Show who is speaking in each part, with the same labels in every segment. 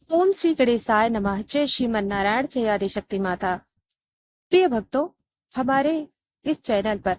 Speaker 1: ओम श्री गणेशाय नमः। जय श्रीमन नारायण, जय आदिशक्ति माता। प्रिय भक्तों, हमारे इस चैनल पर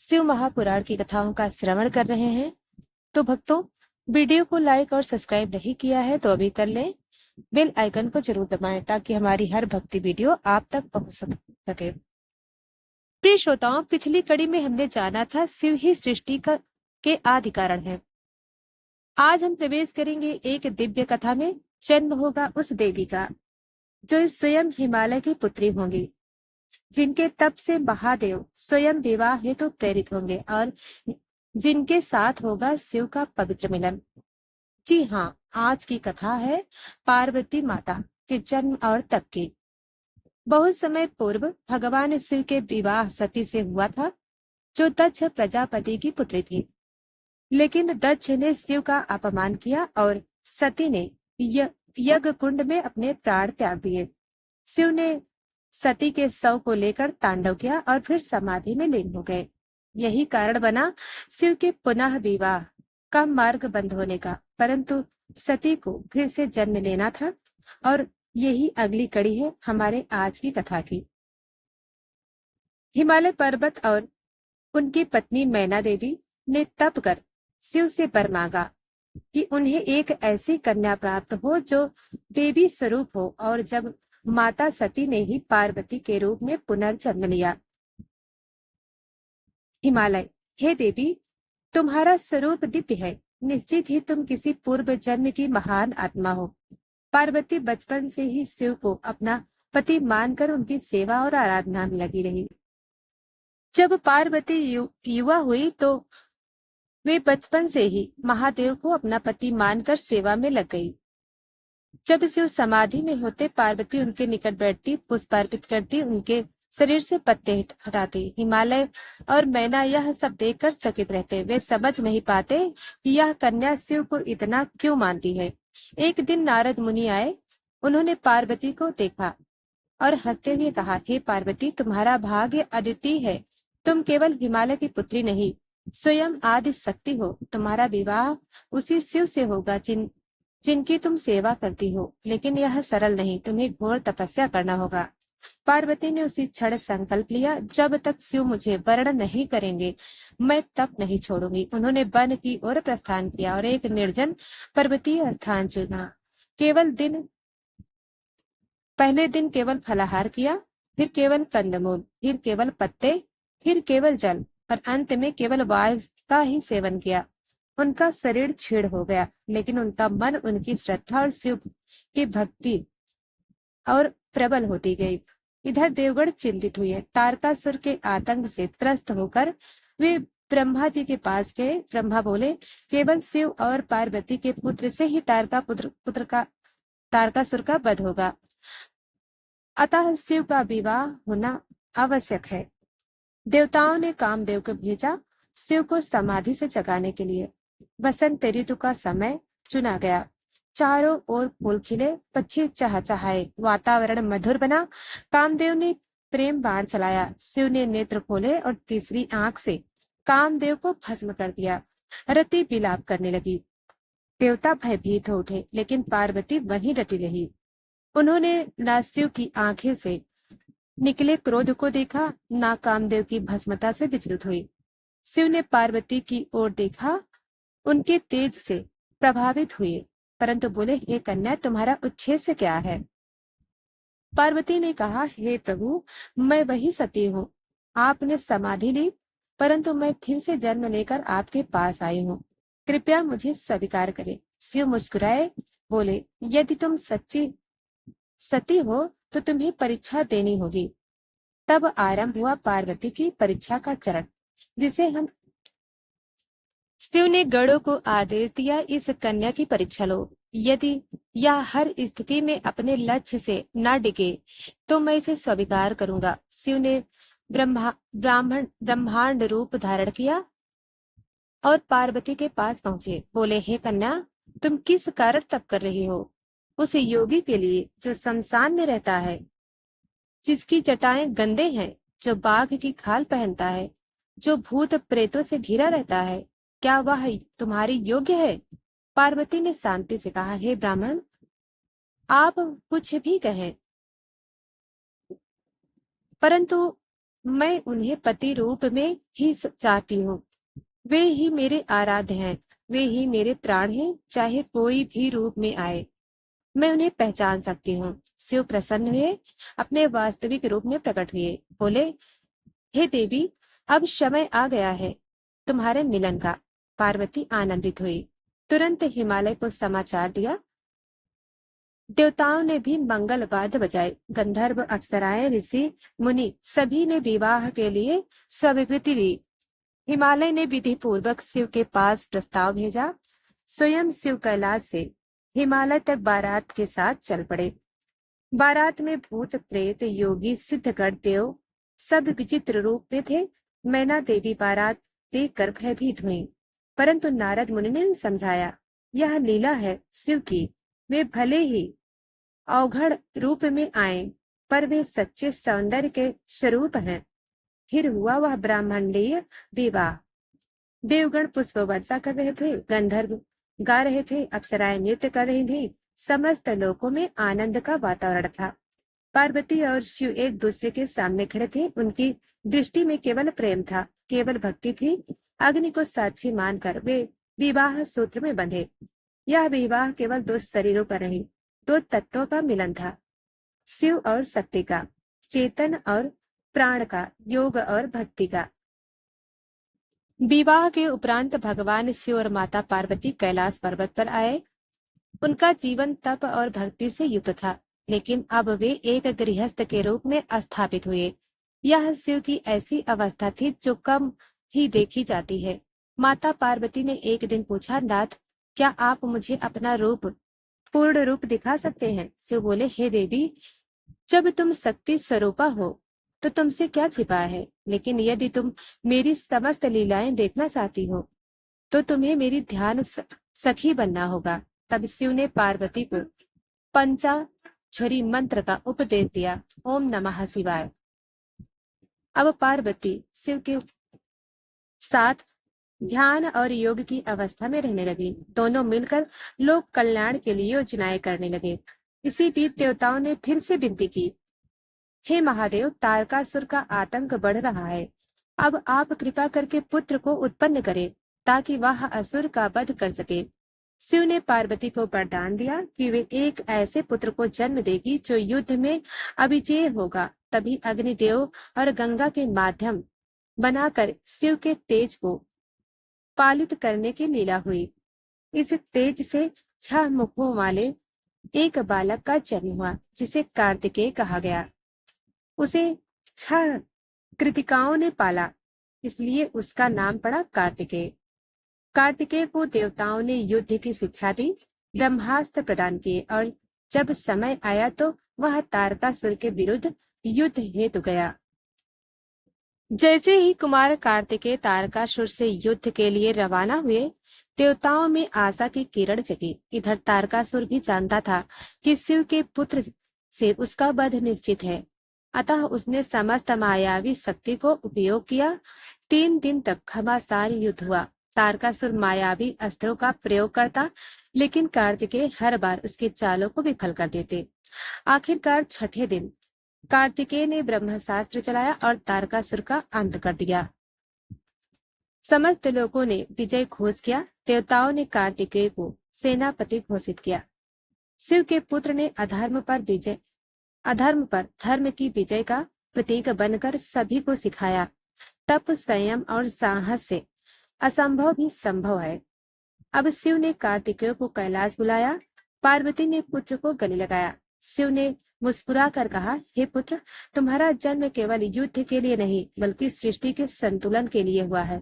Speaker 1: शिव महापुराण की कथाओं का श्रवण कर रहे हैं। तो भक्तों, वीडियो को लाइक और सब्सक्राइब नहीं किया है तो अभी कर लें। बेल आइकन को जरूर दबाएं ताकि हमारी हर भक्ति वीडियो आप तक पहुंच सके। प्रिय श्रोताओं, पिछली कड़ी में हमने जाना था शिव ही सृष्टि का के आदि कारण है। आज हम प्रवेश करेंगे एक दिव्य कथा में। जन्म होगा उस देवी का जो स्वयं हिमालय की पुत्री होंगी, जिनके तप से महादेव स्वयं विवाह हेतु प्रेरित होंगे और जिनके साथ होगा शिव का पवित्र मिलन। जी हाँ, आज की कथा है पार्वती माता के जन्म और तप की। बहुत समय पूर्व भगवान शिव के विवाह सती से हुआ था, जो दक्ष प्रजापति की पुत्री थी। लेकिन दक्ष ने शिव का अपमान किया और सती ने यज्ञ कुंड में अपने प्राण त्याग दिए। शिव ने सती के शव को लेकर तांडव किया और फिर समाधि में लीन हो गए। यही कारण बना शिव के पुनः विवाह का मार्ग बंद होने का। परंतु सती को फिर से जन्म लेना था और यही अगली कड़ी है हमारे आज की कथा की। हिमालय पर्वत और उनकी पत्नी मैना देवी ने तप कर शिव से वर मांगा कि उन्हें एक ऐसी कन्या प्राप्त हो जो देवी स्वरूप हो। और जब माता सती ने ही पार्वती के रूप में पुनर्जन्म लिया। हिमालय, हे देवी, तुम्हारा स्वरूप दिव्य है। निश्चित ही तुम किसी पूर्व जन्म की महान आत्मा हो। पार्वती बचपन से ही शिव को अपना पति मानकर उनकी सेवा और आराधना में लगी रही। जब पार्वती युवा हुई तो वे बचपन से ही महादेव को अपना पति मानकर सेवा में लग गई। जब शिव समाधि में होते, पार्वती उनके निकट बैठती, पुष्प अर्पित करती, उनके शरीर से पत्ते हटाती। हिमालय और मैना यह सब देखकर चकित रहते। वे समझ नहीं पाते कि यह कन्या शिव को इतना क्यों मानती है। एक दिन नारद मुनि आए। उन्होंने पार्वती को देखा और हंसते हुए कहा, हे पार्वती, तुम्हारा भाग्य अद्वितीय है। तुम केवल हिमालय की पुत्री नहीं, स्वयं आदि शक्ति हो। तुम्हारा विवाह उसी शिव से होगा जिनकी तुम सेवा करती हो। लेकिन यह सरल नहीं, तुम्हें घोर तपस्या करना होगा। पार्वती ने उसी क्षण संकल्प लिया, जब तक शिव मुझे वर्ण नहीं करेंगे मैं तप नहीं छोड़ूंगी। उन्होंने वन की ओर प्रस्थान किया और एक निर्जन पर्वतीय स्थान चुना। पहले दिन केवल फलाहार किया, फिर केवल कंदमूल, फिर केवल पत्ते, फिर केवल जल और अंत में केवल वायु का ही सेवन किया। उनका शरीर क्षीण हो गया, लेकिन उनका मन उनकी श्रद्धा और शिव की भक्ति और प्रबल होती गई। इधर देवगण चिंतित हुए। तारकासुर के आतंक से त्रस्त होकर वे ब्रह्मा जी के पास गए। ब्रह्मा बोले, केवल शिव और पार्वती के पुत्र से ही तारकासुर का वध होगा, अतः शिव का विवाह होना आवश्यक है। देवताओं ने कामदेव को भेजा शिव को समाधि से जगाने के लिए। बसंत ऋतु का समय चुना गया। चारों ओर फूल खिले, पक्षी चहचहाए, वातावरण मधुर बना। कामदेव ने प्रेम बाण चलाया। शिव ने नेत्र खोले और तीसरी आंख से कामदेव को भस्म कर दिया। रति विलाप करने लगी। देवता भयभीत हो उठे, लेकिन पार्वती वहीं डटी रही। उन्होंने न शिव की आंखें से निकले क्रोध को देखा, ना कामदेव की भस्मता से विचलित हुई। शिव ने पार्वती की ओर देखा, उनके तेज से प्रभावित हुए, परंतु बोले, हे कन्या, तुम्हारा उद्देश्य क्या है? पार्वती ने कहा, हे प्रभु, मैं वही सती हूँ। आपने समाधि ली, परंतु मैं फिर से जन्म लेकर आपके पास आई हूँ। कृपया मुझे स्वीकार करें। शिव मुस्कुराए, बोले, यदि तुम सच्ची सती हो तो तुम्हें परीक्षा देनी होगी। तब आरंभ हुआ पार्वती की परीक्षा का चरण, जिसे हम शिव ने गणों को आदेश दिया, इस कन्या की परीक्षा लो। यदि यह हर स्थिति में अपने लक्ष्य से न डिगे तो मैं इसे स्वीकार करूंगा। शिव ने ब्रह्मांड रूप धारण किया और पार्वती के पास पहुंचे। बोले, हे कन्या, तुम किस कारण तप कर रही हो? उस योगी के लिए जो शमशान में रहता है, जिसकी जटाएं गंदे हैं, जो बाघ की खाल पहनता है, जो भूत प्रेतों से घिरा रहता है, क्या वह तुम्हारी योग्य है? पार्वती ने शांति से कहा, हे ब्राह्मण, आप कुछ भी कहें, परंतु मैं उन्हें पति रूप में ही चाहती हूँ। वे ही मेरे आराध्य हैं, वे ही मेरे प्राण हैं, चाहे कोई भी रूप में आए मैं उन्हें पहचान सकती हूँ। शिव प्रसन्न हुए, अपने वास्तविक रूप में प्रकट हुए, बोले, हे देवी, अब समय आ गया है तुम्हारे मिलन का। पार्वती आनंदित हुई, तुरंत हिमालय को समाचार दिया। देवताओं ने भी मंगल वाद्य बजाए, गंधर्व, अप्सराएं, ऋषि, मुनि सभी ने विवाह के लिए स्वीकृति दी। हिमालय ने विधि पूर्वक शिव के पास प्रस्ताव भेजा। स्वयं शिव कैलाश से हिमालय तक बारात के साथ चल पड़े। बारात में भूत, प्रेत, योगी, सिद्धगण, देव सब विचित्र रूप में थे। मैना देवी बारात देखकर भयभीत हुई, परंतु नारद मुनि ने समझाया, यह लीला है शिव की। वे भले ही अवघड़ रूप में आए, पर वे सच्चे सौंदर्य के स्वरूप हैं। फिर हुआ वह ब्राह्मणीय विवाह। देवगण पुष्प वर्षा कर रहे थे, गंधर्व गा रहे थे, अप्सराएं नृत्य कर रही थी। समस्त लोकों में आनंद का वातावरण था। पार्वती और शिव एक दूसरे के सामने खड़े थे। उनकी दृष्टि में केवल प्रेम था, केवल भक्ति थी। अग्नि को साक्षी मानकर वे विवाह सूत्र में बंधे। यह विवाह केवल दो शरीरों का नहीं, दो तत्वों का मिलन था, शिव और शक्ति का, चेतन और प्राण का, योग और भक्ति का। विवाह के उपरांत भगवान शिव और माता पार्वती कैलाश पर्वत पर आए। उनका जीवन तप और भक्ति से युक्त था, लेकिन अब वे एक गृहस्थ के रूप में स्थापित हुए। यह शिव की ऐसी अवस्था थी जो कम ही देखी जाती है। माता पार्वती ने एक दिन पूछा, नाथ, क्या आप मुझे अपना रूप, पूर्ण रूप दिखा सकते हैं? शिव बोले, हे देवी, जब तुम शक्ति स्वरूपा हो तो तुमसे क्या छिपा है, लेकिन यदि तुम मेरी समस्त लीलाएं देखना चाहती हो तो तुम्हें मेरी ध्यान सखी बनना होगा। तब शिव ने पार्वती को पंचाक्षरी मंत्र का उपदेश दिया, ओम नमः शिवाय। अब पार्वती शिव के साथ ध्यान और योग की अवस्था में रहने लगी। दोनों मिलकर लोक कल्याण के लिए योजनाएं करने लगे। इसी बीच देवताओं ने फिर से विनती की, हे महादेव, तारकासुर का आतंक बढ़ रहा है। अब आप कृपा करके पुत्र को उत्पन्न करें ताकि वह असुर का वध कर सके। शिव ने पार्वती को वरदान दिया कि वे एक ऐसे पुत्र को जन्म देगी जो युद्ध में अविजेय होगा। तभी अग्निदेव और गंगा के माध्यम बनाकर शिव के तेज को पालित करने की लीला हुई। इस तेज से 6 मुखों वाले एक बालक का जन्म हुआ, जिसे कार्तिकेय कहा गया। उसे 6 कृतिकाओं ने पाला, इसलिए उसका नाम पड़ा कार्तिकेय। कार्तिकेय को देवताओं ने युद्ध की शिक्षा दी, ब्रह्मास्त्र प्रदान किए, और जब समय आया तो वह तारकासुर के विरुद्ध युद्ध हेतु गया। जैसे ही कुमार कार्तिकेय तारकासुर से युद्ध के लिए रवाना हुए, देवताओं में आशा की किरण जगी। इधर तारकासुर भी जानता था कि शिव के पुत्र से उसका वध निश्चित है, अतः उसने समस्त मायावी शक्ति को उपयोग किया। 3 दिन तक घमासान युद्ध हुआ। तारकासुर मायावी अस्त्रों का प्रयोग करता, लेकिन कार्तिकेय हर बार उसकी चालों को विफल कर देते। आखिरकार 6ठे दिन कार्तिकेय ने ब्रह्मास्त्र चलाया और तारकासुर का अंत कर दिया। समस्त लोगों ने विजय घोष किया। देवताओं ने कार्तिकेय को सेनापति घोषित किया। शिव के पुत्र ने अधर्म पर धर्म की विजय का प्रतीक बनकर सभी को सिखाया। तप, संयम और साहस से असंभव भी संभव है। अब शिव ने कार्तिकेय को कैलाश बुलाया। पार्वती ने पुत्र को गले लगाया। शिव ने मुस्कुरा कर कहा, हे पुत्र, तुम्हारा जन्म केवल युद्ध के लिए नहीं बल्कि सृष्टि के संतुलन के लिए हुआ है।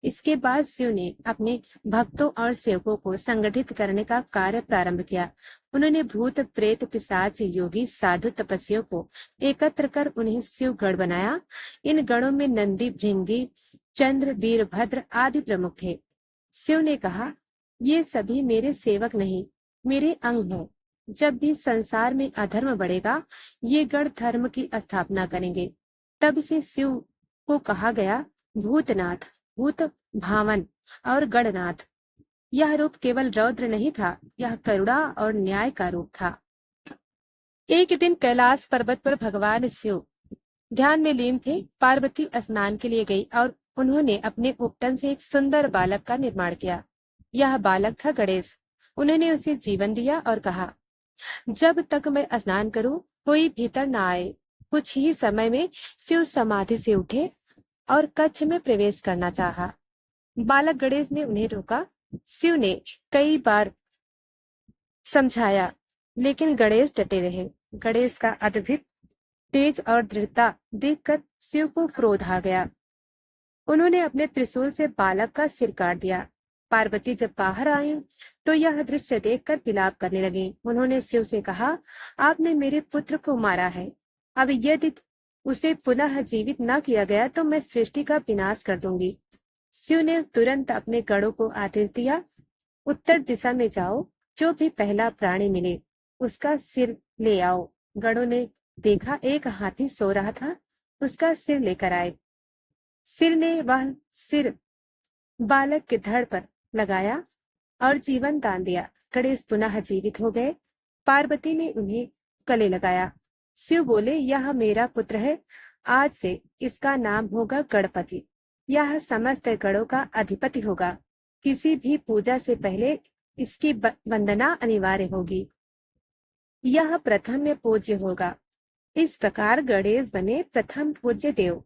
Speaker 1: इसके बाद शिव ने अपने भक्तों और सेवकों को संगठित करने का कार्य प्रारंभ किया। उन्होंने भूत, प्रेत, पिशाच, योगी, साधु, तपस्वियों को एकत्र कर उन्हें शिव गण बनाया। इन गणों में नंदी, भृंगी, चंद्र, वीरभद्र आदि प्रमुख थे। शिव ने कहा, ये सभी मेरे सेवक नहीं, मेरे अंग हैं। जब भी संसार में अधर्म बढ़ेगा, ये गण धर्म की स्थापना करेंगे। तब से शिव को कहा गया भूतनाथ, भूत भावन और गणनाथ। यह रूप केवल रौद्र नहीं था, यह करुणा और न्याय का रूप था। एक दिन कैलाश पर्वत पर भगवान शिव ध्यान में लीन थे। पार्वती स्नान के लिए गई और उन्होंने अपने उपटन से एक सुंदर बालक का निर्माण किया। यह बालक था गणेश। उन्होंने उसे जीवन दिया और कहा, जब तक मैं स्नान करूं, कोई भीतर ना आए। कुछ ही समय में शिव समाधि से उठे और कक्ष में प्रवेश करना चाहा। बालक गणेश ने उन्हें रोका। शिव ने कई बार समझाया, लेकिन गणेश डटे रहे। गणेश का अद्भुत तेज और दृढ़ता देखकर शिव को क्रोध आ गया। उन्होंने अपने त्रिशूल से बालक का सिर काट दिया। पार्वती जब बाहर आई तो यह दृश्य देखकर विलाप करने लगी। उन्होंने शिव से कहा, आपने मेरे पुत्र को मारा है। अब यदि उसे पुनः जीवित न किया गया तो मैं सृष्टि का विनाश कर दूंगी। शिव ने तुरंत अपने गणों को आदेश दिया, उत्तर दिशा में जाओ, जो भी पहला प्राणी मिले उसका सिर ले आओ। गणों ने देखा एक हाथी सो रहा था, उसका सिर लेकर आए। सिर ने वह सिर बालक के धड़ पर लगाया और जीवन दान दिया। गणेश पुनः जीवित हो गए। पार्वती ने उन्हें गले लगाया। शिव बोले, यह मेरा पुत्र है, आज से इसका नाम होगा गणपति। यह समस्त गणों का अधिपति होगा। किसी भी पूजा से पहले इसकी वंदना अनिवार्य होगी। यह प्रथम में पूज्य होगा। इस प्रकार गणेश बने प्रथम पूज्य देव।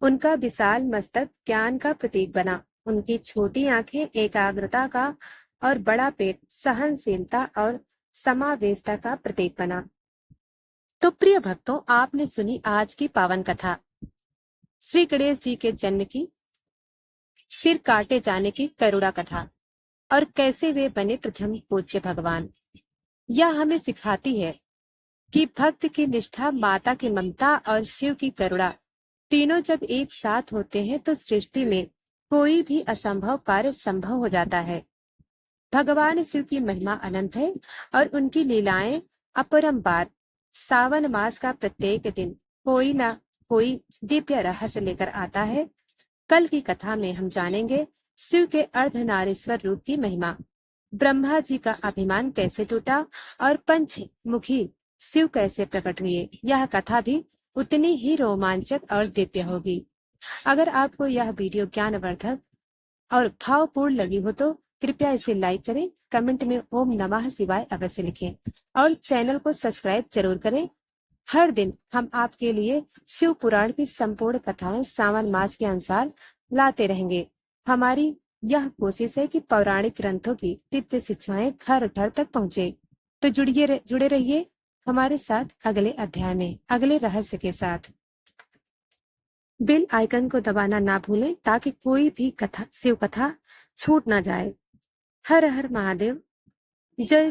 Speaker 1: उनका विशाल मस्तक ज्ञान का प्रतीक बना। उनकी छोटी आंखें एकाग्रता का और बड़ा पेट सहनशीलता और समावेशता का प्रतीक बना। तो प्रिय भक्तों, आपने सुनी आज की पावन कथा, श्री गणेश जी के जन्म की, सिर काटे जाने की करुणा कथा, और कैसे वे बने प्रथम पूज्य भगवान। यह हमें सिखाती है कि भक्त की निष्ठा, माता की ममता और शिव की करुणा, तीनों जब एक साथ होते हैं तो सृष्टि में कोई भी असंभव कार्य संभव हो जाता है। भगवान शिव की महिमा अनंत है और उनकी लीलाएं अपरंपार। सावन मास का प्रत्येक दिन कोई ना कोई दिव्य रहस्य लेकर आता है। कल की कथा में हम जानेंगे शिव के अर्धनारीश्वर रूप की महिमा, ब्रह्मा जी का अभिमान कैसे टूटा और पंचमुखी शिव कैसे प्रकट हुए। यह कथा भी उतनी ही रोमांचक और दिव्य होगी। अगर आपको यह वीडियो ज्ञानवर्धक और भावपूर्ण लगी हो तो कृपया इसे लाइक करें, कमेंट में ओम नमः शिवाय अवश्य लिखें और चैनल को सब्सक्राइब जरूर करें। हर दिन हम आपके लिए शिव पुराण की संपूर्ण कथाएं सावन मास के अनुसार लाते रहेंगे। हमारी यह कोशिश है कि पौराणिक ग्रंथों की दिव्य शिक्षाएं घर घर तक पहुंचे। तो जुड़े रहिए हमारे साथ अगले अध्याय में अगले रहस्य के साथ। बेल आइकन को दबाना ना भूलें ताकि कोई भी कथा, शिव कथा छूट ना जाए। हर हर महादेव। जय श्री